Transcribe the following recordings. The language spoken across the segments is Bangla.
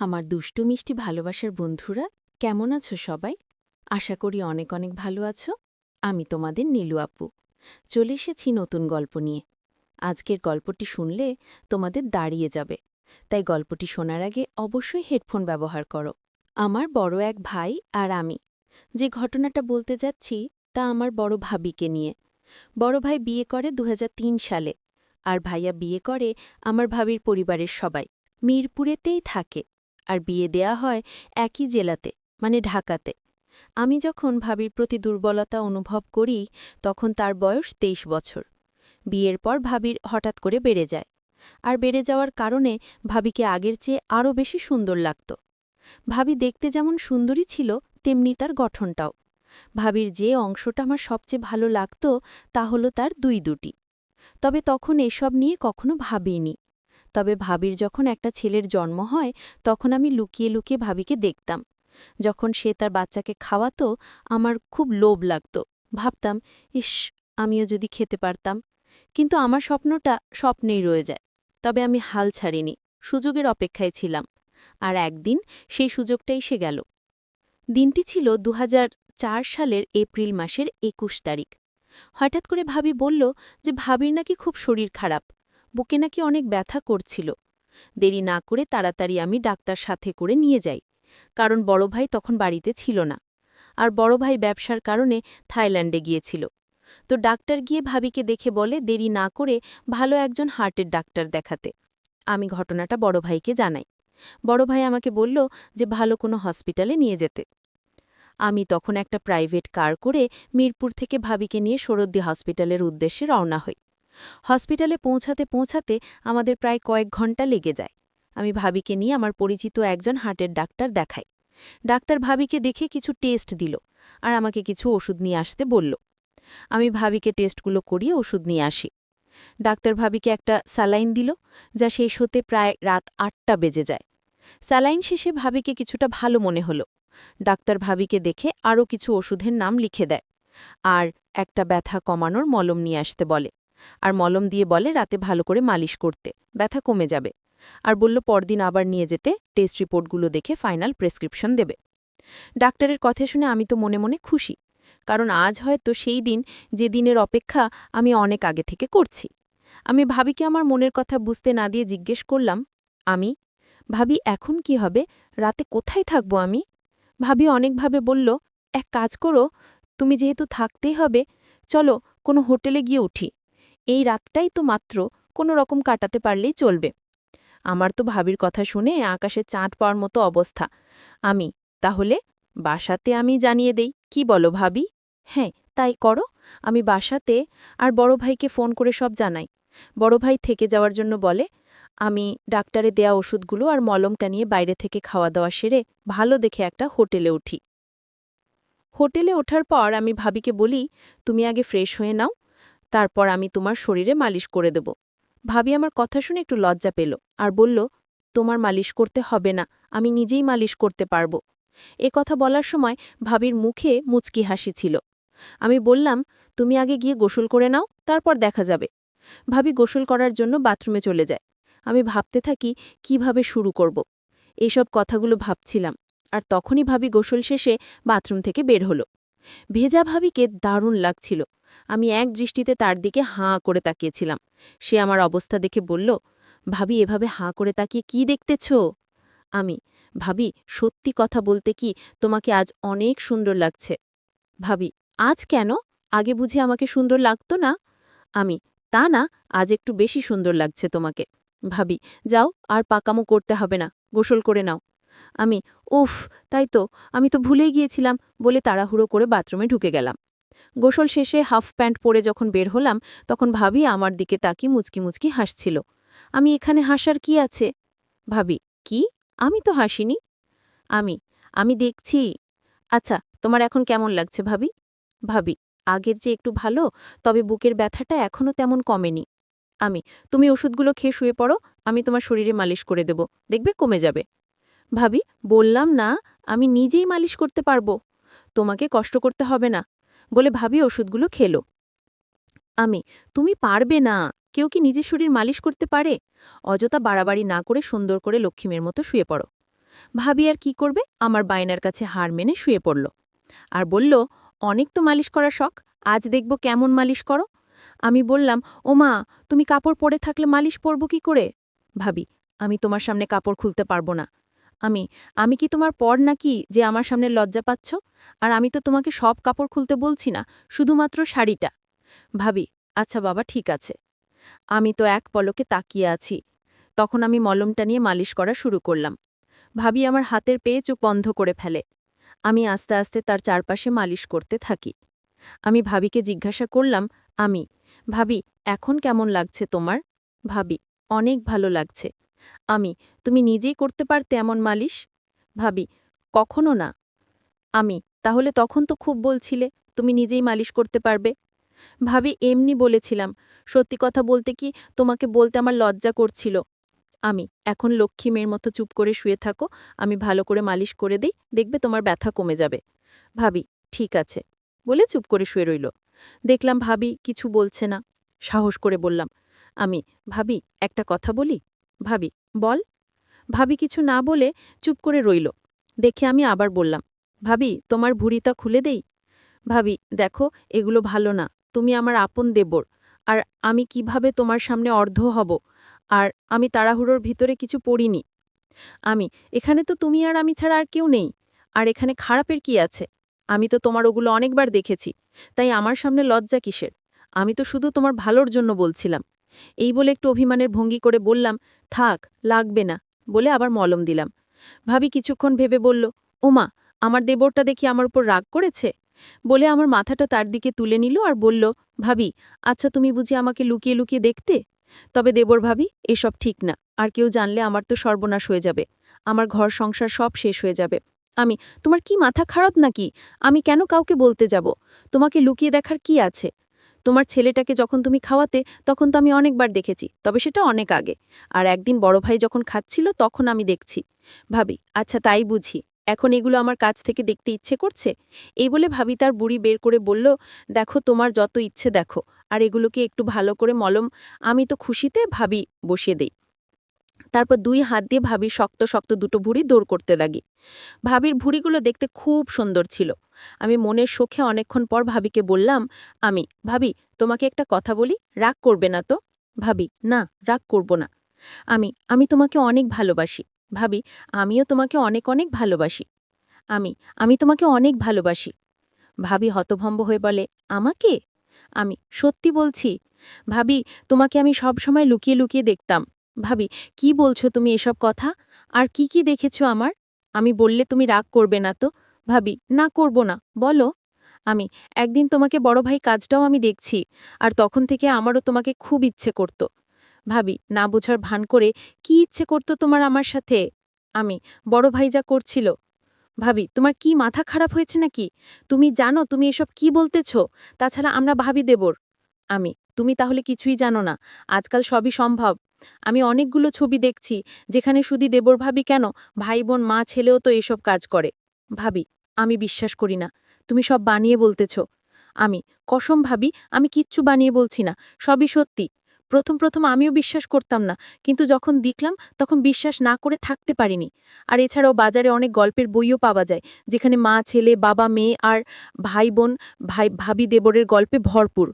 আমার দুষ্টু মিষ্টি ভালোবাসার বন্ধুরা, কেমন আছো সবাই? আশা করি অনেক অনেক ভালো আছো। আমি তোমাদের নীলু আপু। চলে এসেছি নতুন গল্প নিয়ে। আজকের গল্পটি শুনলে তোমাদের দাঁড়িয়ে যাবে, তাই গল্পটি শোনার আগে অবশ্যই হেডফোন ব্যবহার করো। আমার বড় এক ভাই আর আমি যে ঘটনাটা বলতে যাচ্ছি তা আমার বড় ভাবিকে নিয়ে। বড় ভাই বিয়ে করে ২০০৩ সালে, আর ভাইয়া বিয়ে করে আমার ভাবির পরিবারের সবাই মিরপুরেতেই থাকে। আর বিয়ে দেয়া হয় একই জেলাতে, মানে ঢাকাতে। আমি যখন ভাবির প্রতি দুর্বলতা অনুভব করি তখন তার বয়স ২৩ বছর। বিয়ের পর ভাবির হঠাৎ করে বেড়ে যায়, আর বেড়ে যাওয়ার কারণে ভাবিকে আগের চেয়ে আরও বেশি সুন্দর লাগত। ভাবি দেখতে যেমন সুন্দরী ছিল তেমনি তার গঠনটাও। ভাবির যে অংশটা আমার সবচেয়ে ভালো লাগত তা হলো তার দুটি। তবে তখন এসব নিয়ে কখনো ভাবিনি। তবে ভাবির যখন একটা ছেলের জন্ম হয় তখন আমি লুকিয়ে লুকিয়ে ভাবিকে দেখতাম। যখন সে তার বাচ্চাকে খাওয়াতো আমার খুব লোভ লাগত। ভাবতাম, ইস, আমিও যদি খেতে পারতাম। কিন্তু আমার স্বপ্নটা স্বপ্নেই রয়ে যায়। তবে আমি হাল ছাড়িনি, সুযোগের অপেক্ষায় ছিলাম। আর একদিন সেই সুযোগটা এসে গেল। দিনটি ছিল ২০০৪ সালের এপ্রিল মাসের ২১ তারিখ। হঠাৎ করে ভাবি বলল যে ভাবির নাকি খুব শরীর খারাপ, বুকে নাকি অনেক ব্যথা করছিল। দেরি না করে তাড়াতাড়ি আমি ডাক্তার সাথে করে নিয়ে যাই, কারণ বড় ভাই তখন বাড়িতে ছিল না। আর বড় ভাই ব্যবসার কারণে থাইল্যান্ডে গিয়েছিল। তো ডাক্তার গিয়ে ভাবিকে দেখে বলে দেরি না করে ভালো একজন হার্টের ডাক্তার দেখাতে। আমি ঘটনাটা বড় ভাইকে জানাই। বড় ভাই আমাকে বলল যে ভালো কোনো হসপিটালে নিয়ে যেতে। আমি তখন একটা প্রাইভেট কার করে মিরপুর থেকে ভাবিকে নিয়ে সরদ্দি হসপিটালের উদ্দেশ্যে রওনা হই। হসপিটালে পৌঁছাতে পৌঁছাতে আমাদের প্রায় কয়েক ঘন্টা লেগে যায়। আমি ভাবিকে নিয়ে আমার পরিচিত একজন হার্টের ডাক্তার দেখাই। ডাক্তার ভাবিকে দেখে কিছু টেস্ট দিল, আর আমাকে কিছু ওষুধ নিয়ে আসতে বলল। আমি ভাবিকে টেস্টগুলো করিয়ে ওষুধ নিয়ে আসি। ডাক্তার ভাবিকে একটা স্যালাইন দিল, যা শেষ হতে প্রায় রাত ৮টা বেজে যায়। স্যালাইন শেষে ভাবিকে কিছুটা ভালো মনে হলো। ডাক্তার ভাবিকে দেখে আরও কিছু ওষুধের নাম লিখে দেয়, আর একটা ব্যথা কমানোর মলম নিয়ে আসতে বলে। আর মলম দিয়ে বলে রাতে ভালো করে মালিশ করতে, ব্যথা কমে যাবে। আর বলল পরদিন আবার নিয়ে যেতে, টেস্ট রিপোর্টগুলো দেখে ফাইনাল প্রেসক্রিপশন দেবে। ডাক্তারের কথা শুনে আমি তো মনে মনে খুশি, কারণ আজ হয়তো সেই দিন যে দিনের অপেক্ষা আমি অনেক আগে থেকে করছি। আমি ভাবিকে আমার মনের কথা বুঝতে না দিয়ে জিজ্ঞেস করলাম, আমি ভাবি এখন কি হবে, রাতে কোথায় থাকবো আমি? ভাবি অনেকভাবে বলল, এক কাজ করো, তুমি যেহেতু থাকতেই হবে, চলো কোনো হোটেলে গিয়ে উঠি। এই রাতটাই তো মাত্র, কোনো রকম কাটাতে পারলেই চলবে। আমার তো ভাবির কথা শুনে আকাশে চাঁদ পাওয়ার মতো অবস্থা। আমি তাহলে বাসাতে আমি জানিয়ে দেই, কি বলো ভাবি? হ্যাঁ, তাই করো। আমি বাসাতে আর বড় ভাইকে ফোন করে সব জানাই। বড় ভাই থেকে যাওয়ার জন্য বলে। আমি ডাক্তারে দেয়া ওষুধগুলো আর মলমটা নিয়ে বাইরে থেকে খাওয়া দাওয়া সেরে ভালো দেখে একটা হোটেলে উঠি। হোটেলে ওঠার পর আমি ভাবিকে বলি, তুমি আগে ফ্রেশ হয়ে নাও, তারপর আমি তোমার শরীরে মালিশ করে দেব। ভাবি আমার কথা শুনে একটু লজ্জা পেল, আর বলল, তোমার মালিশ করতে হবে না, আমি নিজেই মালিশ করতে পারব। এ কথা বলার সময় ভাবির মুখে মুচকি হাসি ছিল। আমি বললাম, তুমি আগে গিয়ে গোসল করে নাও, তারপর দেখা যাবে। ভাবি গোসল করার জন্য বাথরুমে চলে যায়। আমি ভাবতে থাকি কিভাবে শুরু করব। এইসব কথাগুলো ভাবছিলাম, আর তখনই ভাবি গোসল শেষে বাথরুম থেকে বের হলো। ভেজা ভাবিকে দারুণ লাগছিল। আমি এক দৃষ্টিতে তার দিকে হাঁ করে তাকিয়েছিলাম। সে আমার অবস্থা দেখে বলল, ভাবি এভাবে হাঁ করে তাকিয়ে কি দেখতেছ? আমি, ভাবি সত্যি কথা বলতে কি, তোমাকে আজ অনেক সুন্দর লাগছে। ভাবি, আজ কেন? আগে বুঝি আমাকে সুন্দর লাগতো না? আমি, তা না, আজ একটু বেশি সুন্দর লাগছে তোমাকে। ভাবি, যাও, আর পাকামো করতে হবে না, গোসল করে নাও। আমি, উফ, তাই তো, আমি তো ভুলেই গিয়েছিলাম, বলে তাড়াহুড়ো করে বাথরুমে ঢুকে গেলাম। গোসল শেষে হাফ প্যান্ট পরে যখন বের হলাম তখন ভাবি আমার দিকে তাকিয়ে মুচকি মুচকি হাসছিল। আমি, এখানে হাসার কি আছে? ভাবি, কি? আমি তো হাসিনি। আমি আমি দেখছি। আচ্ছা, তোমার এখন কেমন লাগছে ভাবি? ভাবি, আগের যে একটু ভালো, তবে বুকের ব্যথাটা এখনও তেমন কমেনি। আমি, তুমি ওষুধগুলো খেয়ে শুয়ে পড়ো, আমি তোমার শরীরে মালিশ করে দেব, দেখবে কমে যাবে। ভাবি, বললাম না, আমি নিজেই মালিশ করতে পারবো, তোমাকে কষ্ট করতে হবে না, বলে ভাবি ওষুধগুলো খেলো। আমি, তুমি পারবে না, কেউ কি নিজের শরীর মালিশ করতে পারে? অযথা বাড়াবাড়ি না করে সুন্দর করে লক্ষ্মীমের মতো শুয়ে পড়ো। ভাবি আর কি করবে, আমার বায়নার কাছে হার মেনে শুয়ে পড়ল আর বলল, অনেক তো মালিশ করার শখ, আজ দেখব কেমন মালিশ করো। আমি বললাম, ও মা, তুমি কাপড় পরে থাকলে মালিশ পরব কি করে? ভাবি, আমি তোমার সামনে কাপড় খুলতে পারবো না। আমি আমি কি তোমার পর নাকি যে আমার সামনে লজ্জা পাচ্ছ? আর আমি তো তোমাকে সব কাপড় খুলতে বলছি না, শুধুমাত্র শাড়িটা। ভাবি, আচ্ছা বাবা, ঠিক আছে। আমি তো এক পলকে তাকিয়ে আছি। তখন আমি মলমটা নিয়ে মালিশ করা শুরু করলাম। ভাবি আমার হাতের পেয়ে চোখ বন্ধ করে ফেলে। আমি আস্তে আস্তে তার চারপাশে মালিশ করতে থাকি। আমি ভাবিকে জিজ্ঞাসা করলাম, আমি, ভাবি, এখন কেমন লাগছে তোমার? ভাবি, অনেক ভালো লাগছে। আমি, তুমি নিজেই করতে পারতে এমন মালিশ? ভাবি, কখনো না। আমি, তাহলে তখন তো খুব বলছিলে তুমি নিজেই মালিশ করতে পারবে। ভাবি, এমনি বলেছিলাম, সত্যি কথা বলতে কি, তোমাকে বলতে আমার লজ্জা করছিল। আমি, এখন লক্ষ্মী মেয়ের মতো চুপ করে শুয়ে থাকো, আমি ভালো করে মালিশ করে দিই, দেখবে তোমার ব্যথা কমে যাবে। ভাবি, ঠিক আছে, বলে চুপ করে শুয়ে রইল। দেখলাম ভাবি কিছু বলছে না। সাহস করে বললাম, আমি, ভাবি, একটা কথা বলি? ভাবি, বল। ভাবি কিছু না বলে চুপ করে রইল। দেখে আমি আবার বললাম, ভাবি, তোমার ভুঁড়িটা খুলে দেই? ভাবি, দেখো, এগুলো ভালো না, তুমি আমার আপন দেবর। আর আমি কিভাবে তোমার সামনে অর্ধ হব? আর আমি তাড়াহুড়োর ভিতরে কিছু পড়িনি। আমি, এখানে তো তুমি আর আমি ছাড়া আর কেউ নেই। আর এখানে খারাপের কি আছে? আমি তো তোমার ওগুলো অনেকবার দেখেছি, তাই আমার সামনে লজ্জা কিসের? আমি তো শুধু তোমার ভালোর জন্য বলছিলাম। এই বলে একটু অভিমানের ভঙ্গি করে বললাম, থাক, লাগবে না, বলে আবার মলম দিলাম। ভাবি কিছুক্ষণ ভেবে বলল, ওমা, আমার দেবরটা দেখি আমার উপর রাগ করেছে। বলে আমার মাথাটা তার দিকে তুলে নিল আর বলল, ভাবি, আচ্ছা তুমি বুঝি আমাকে লুকিয়ে লুকিয়ে দেখতে? তবে দেবর ভাবি, এসব ঠিক না, আর কেউ জানলে আমার তো সর্বনাশ হয়ে যাবে, আমার ঘর সংসার সব শেষ হয়ে যাবে। আমি, তোমার কি মাথা খারাপ নাকি? আমি কেন কাউকে বলতে যাব? তোমাকে লুকিয়ে দেখার কি আছে? তোমার ছেলেটাকে যখন তুমি খাওয়াতে, তখন তো আমি অনেকবার দেখেছি, তবে সেটা অনেক আগে। আর একদিন বড় ভাই যখন খাচ্ছিল তখন আমি দেখছি। ভাবি, আচ্ছা তাই বুঝি, এখন এগুলো আমার কাছ থেকে দেখতে ইচ্ছে করছে? এই বলে ভাবি তার বুড়ি বের করে বলল, দেখো, তোমার যত ইচ্ছে দেখো, আর এগুলোকে একটু ভালো করে মলম। আমি তো খুশিতে ভাবি বসিয়ে দেই। তারপর দুই হাত দিয়ে ভাবির শক্ত শক্ত দুটো ভুঁড়ি দৌড় করতে লাগি। ভাবির ভুঁড়িগুলো দেখতে খুব সুন্দর ছিল। আমি মনের শোকে অনেকক্ষণ পর ভাবিকে বললাম, আমি, ভাবি, তোমাকে একটা কথা বলি, রাগ করবে না তো? ভাবি, না, রাগ করব না। আমি তোমাকে অনেক ভালোবাসি। ভাবি, আমিও তোমাকে অনেক অনেক ভালোবাসি। আমি আমি তোমাকে অনেক ভালোবাসি। ভাবি হতভম্ব হয়ে বলে, আমাকে? আমি, সত্যি বলছি। ভাবি, তোমাকে আমি সব সময় লুকিয়ে লুকিয়ে দেখতাম। ভাবি, কি বলছো তুমি এসব কথা? আর কি কি দেখেছো আমার? আমি বললে তুমি রাগ করবে না তো? ভাবি, না, করব না, বলো। আমি, একদিন তোমাকে বড় ভাই কাজটাও আমি দেখছি, আর তখন থেকে আমারও তোমাকে খুব ইচ্ছে করত। ভাবি না বোঝার ভান করে, কি ইচ্ছে করতো তোমার আমার সাথে? আমি, বড় ভাই যা করছিল। ভাবি, তোমার কি মাথা খারাপ হয়েছে নাকি? তুমি জানো তুমি এসব কি বলতেছ? তাছাড়া আমরা ভাবি দেবর। আমি, তুমি তাহলে কিছুই জানো না, আজকাল সবই সম্ভব। আমি অনেকগুলো ছবি দেখছি, যেখানে শুধু দেবর ভাবি কেন, ভাই বোন মা ছেলেও তো এসব কাজ করে। ভাবি, আমি বিশ্বাস করি না, তুমি সব বানিয়ে বলতেছ। আমি, কসম ভাবি, আমি কিচ্ছু বানিয়ে বলছি না, সবই সত্যি। প্রথম প্রথম আমিও বিশ্বাস করতাম না, কিন্তু যখন দেখলাম তখন বিশ্বাস না করে থাকতে পারিনি। আর এছাড়াও বাজারে অনেক গল্পের বইও পাওয়া যায়, যেখানে মা ছেলে বাবা মেয়ে আর ভাই বোন ভাবি দেবরের গল্পে ভরপুর।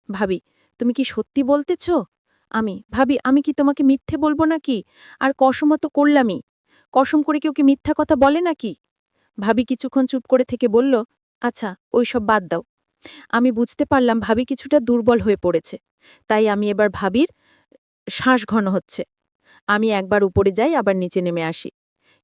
ভাবি, তুমি কি সত্যি বলতেছ? আমি, ভাবি, আমি কি তোমাকে মিথ্যে বলবো নাকি? আর কসমও তো করলামই। কসম করে কেউ কি মিথ্যা কথা বলে নাকি? ভাবি কিছুক্ষণ চুপ করে থেকে বলল, আচ্ছা, ওইসব বাদ দাও। আমি বুঝতে পারলাম ভাবি কিছুটা দুর্বল হয়ে পড়েছে। তাই আমি এবার ভাবির শ্বাস ঘন হচ্ছে। আমি একবার উপরে যাই, আবার নিচে নেমে আসি।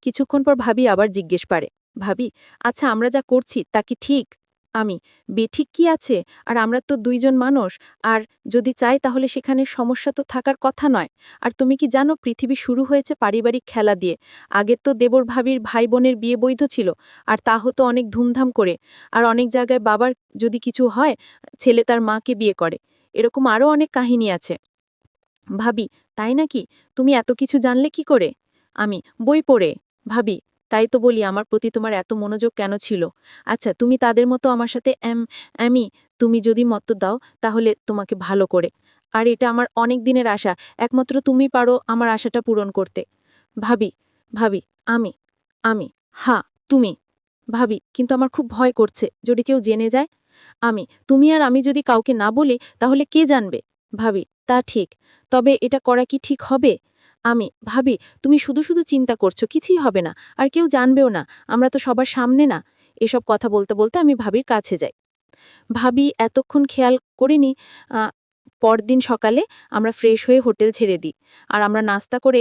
কিছুক্ষণ পর ভাবি আবার জিজ্ঞেস করে, ভাবি, আচ্ছা আমরা যা করছি তা কি ঠিক? আমি, বেঠিক কি আছে? আর আমরা তো দুইজন মানুষ। আর যদি চাই তাহলে সেখানে সমস্যা তো থাকার কথা নয়। আর তুমি কি জানো পৃথিবী শুরু হয়েছে পারিবারিক খেলা দিয়ে। আগের তো দেবর ভাবির ভাই বোনের বিয়ে বৈধ ছিল, আর তা হতো অনেক ধুমধাম করে। আর অনেক জায়গায় বাবার যদি কিছু হয়, ছেলে তার মাকে বিয়ে করে। এরকম আরও অনেক কাহিনী আছে। ভাবি, তাই নাকি? তুমি এত কিছু জানলে কি করে? আমি, বই পড়ে। ভাবি, তাই তো বলি আমার প্রতি তোমার এত মনোযোগ কেন ছিল? আচ্ছা, তুমি তাদের মতো আমার সাথে আমি, তুমি যদি মত দাও তাহলে তোমাকে ভালো করে। আর এটা আমার অনেক দিনের আশা, একমাত্র তুমি পারো আমার আশাটা পূরণ করতে। ভাবি, ভাবি, আমি আমি, হ্যাঁ, তুমি। ভাবি, কিন্তু আমার খুব ভয় করছে, যদি কেউ জেনে যায়। আমি, তুমি আর আমি যদি কাউকে না বলি, তাহলে কে জানবে? ভাবি, তা ঠিক। তবে এটা করা কি ঠিক হবে? আমি, ভাবি, তুমি শুধু শুধু চিন্তা করছো, কিছুই হবে না। আর কেউ জানবেও না, আমরা তো সবার সামনে না। এসব কথা বলতে বলতে আমি ভাবির কাছে যাই। ভাবি এতক্ষণ খেয়াল করিনি। পরদিন সকালে আমরা ফ্রেশ হয়ে হোটেল ছেড়ে দিই। আর আমরা নাস্তা করে